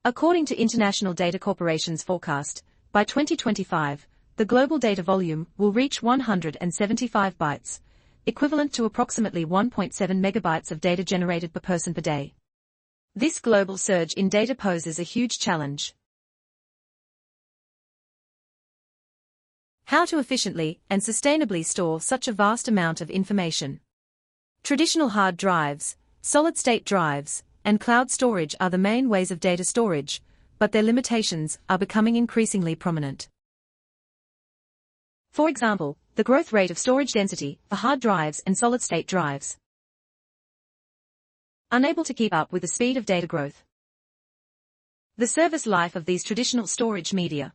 According to International Data Corporation's forecast, by 2025, the global data volume will reach 175 bytes, equivalent to approximately 1.7 megabytes of data generated per person per day. This global surge in data poses a huge challenge. How to efficiently and sustainably store such a vast amount of information? Traditional hard drives, solid-state drives, and cloud storage are the main ways of data storage, but their limitations are becoming increasingly prominent. For example, the growth rate of storage density for hard drives and solid-state drives. Unable to keep up with the speed of data growth. The service life of these traditional storage media.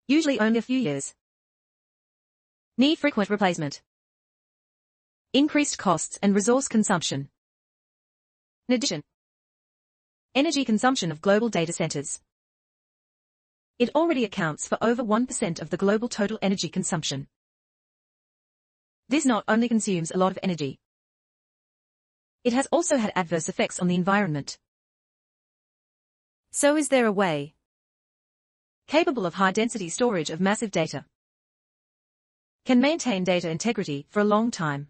Usually only a few years. Need frequent replacement. Increased costs and resource consumption. In addition, energy consumption of global data centers. It already accounts for over 1% of the global total energy consumption. This not only consumes a lot of energy, it has also had adverse effects on the environment. So is there a way capable of high-density storage of massive data, can maintain data integrity for a long time?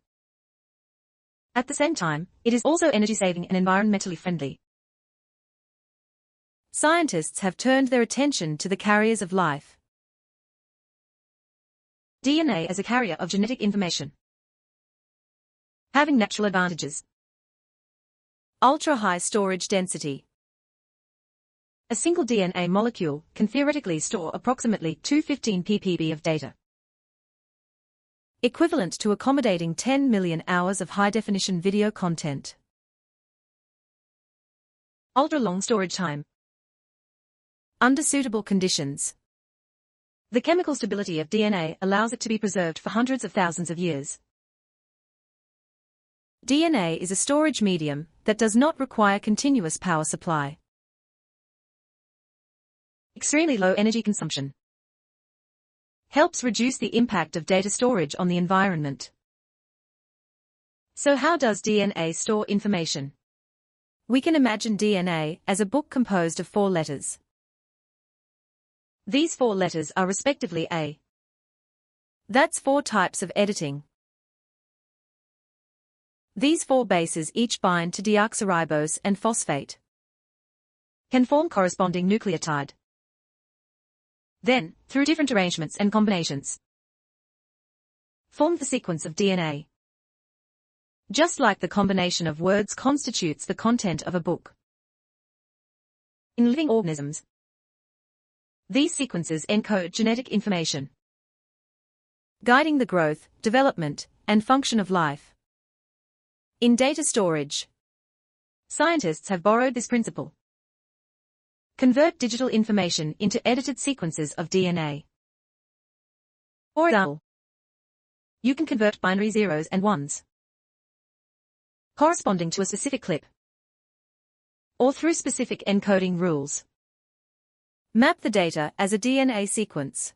At the same time, it is also energy-saving and environmentally friendly. Scientists have turned their attention to the carriers of life. DNA as a carrier of genetic information. Having natural advantages. Ultra-high storage density. A single DNA molecule can theoretically store approximately 215 ppb of data, equivalent to accommodating 10 million hours of high-definition video content. Ultra-long storage time. Under suitable conditions, the chemical stability of DNA allows it to be preserved for hundreds of thousands of years. DNA is a storage medium that does not require continuous power supply. Extremely low energy consumption. Helps reduce the impact of data storage on the environment. So how does DNA store information? We can imagine DNA as a book composed of 4 letters. These 4 letters are respectively A. That's 4 types of editing. These 4 bases each bind to deoxyribose and phosphate, can form corresponding nucleotide. Then, through different arrangements and combinations, form the sequence of DNA. Just like the combination of words constitutes the content of a book. In living organisms, these sequences encode genetic information, guiding the growth, development, and function of life. In data storage, scientists have borrowed this principle. Convert digital information into edited sequences of DNA. For example, you can convert binary zeros and ones corresponding to a specific clip, or through specific encoding rules, map the data as a DNA sequence.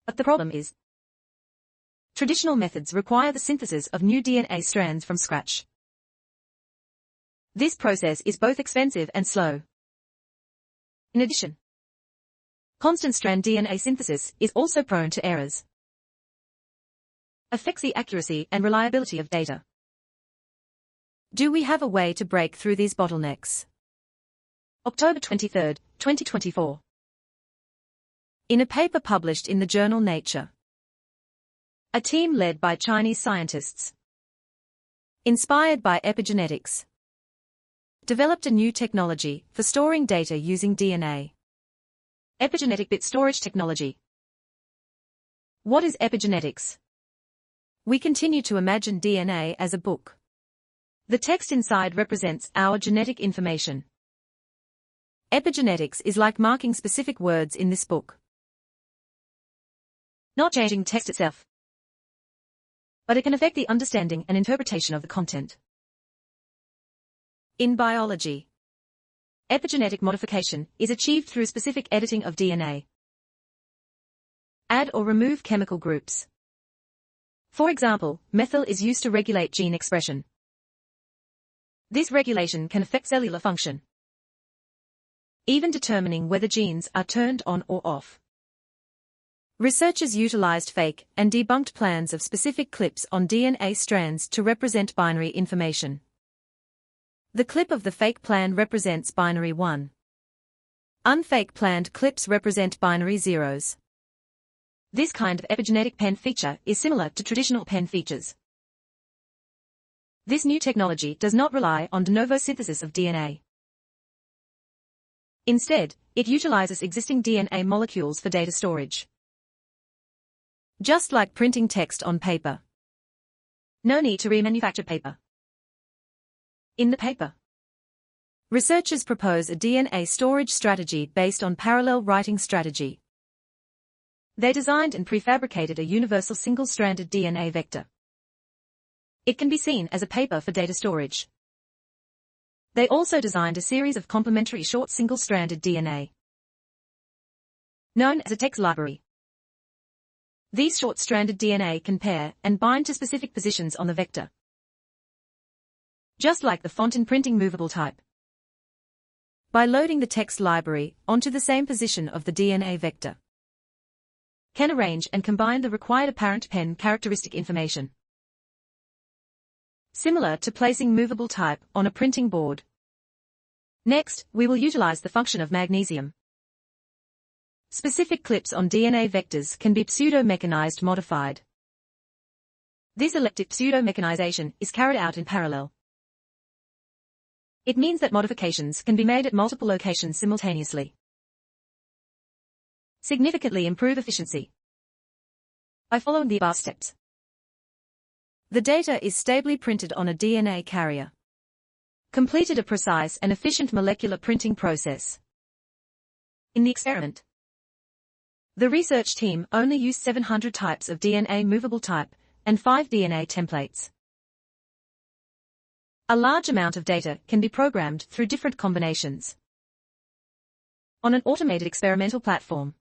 But the problem is, traditional methods require the synthesis of new DNA strands from scratch. This process is both expensive and slow. In addition, constant strand DNA synthesis is also prone to errors. Affects the accuracy and reliability of data. Do we have a way to break through these bottlenecks? October 23, 2024. In a paper published in the journal Nature, a team led by Chinese scientists, inspired by epigenetics, developed a new technology for storing data using DNA. Epigenetic bit storage technology. What is epigenetics? We continue to imagine DNA as a book. The text inside represents our genetic information. Epigenetics is like marking specific words in this book. Not changing text itself, but it can affect the understanding and interpretation of the content. In biology, epigenetic modification is achieved through specific editing of DNA. Add or remove chemical groups. For example, methyl is used to regulate gene expression. This regulation can affect cellular function. even determining whether genes are turned on or off. Researchers utilized fake and debunked plans of specific clips on DNA strands to represent binary information. The clip of the fake plan represents binary 1. Unfake planned clips represent binary zeros. This kind of epigenetic pen feature is similar to traditional pen features. This new technology does not rely on de novo synthesis of DNA. Instead, it utilizes existing DNA molecules for data storage. Just like printing text on paper. No need to remanufacture paper. In the paper, researchers propose a DNA storage strategy based on parallel writing strategy. They designed and prefabricated a universal single-stranded DNA vector. It can be seen as a paper for data storage. They also designed a series of complementary short single-stranded DNA, known as a text library. These short-stranded DNA can pair and bind to specific positions on the vector, just like the font in printing movable type. By loading the text library onto the same position of the DNA vector, can arrange and combine the required apparent pen characteristic information. Similar to placing movable type on a printing board. Next, we will utilize the function of magnesium. Specific clips on DNA vectors can be pseudo-mechanized modified. This elective pseudo-mechanization is carried out in parallel. It means that modifications can be made at multiple locations simultaneously. Significantly improve efficiency. By following the above steps, the data is stably printed on a DNA carrier. Completed a precise and efficient molecular printing process. In the experiment, the research team only used 700 types of DNA movable type and 5 DNA templates. A large amount of data can be programmed through different combinations on an automated experimental platform.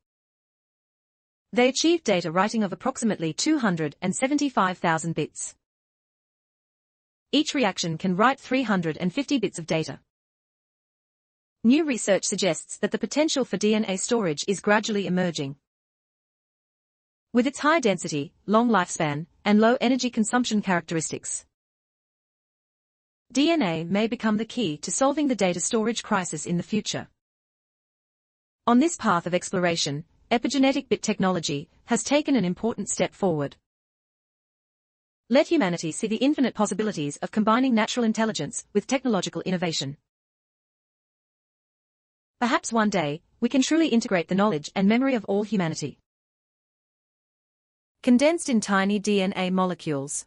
They achieved data writing of approximately 275,000 bits. Each reaction can write 350 bits of data. New research suggests that the potential for DNA storage is gradually emerging. With its high density, long lifespan, and low energy consumption characteristics, DNA may become the key to solving the data storage crisis in the future. On this path of exploration, epigenetic bit technology has taken an important step forward. Let humanity see the infinite possibilities of combining natural intelligence with technological innovation. Perhaps one day, we can truly integrate the knowledge and memory of all humanity, condensed in tiny DNA molecules.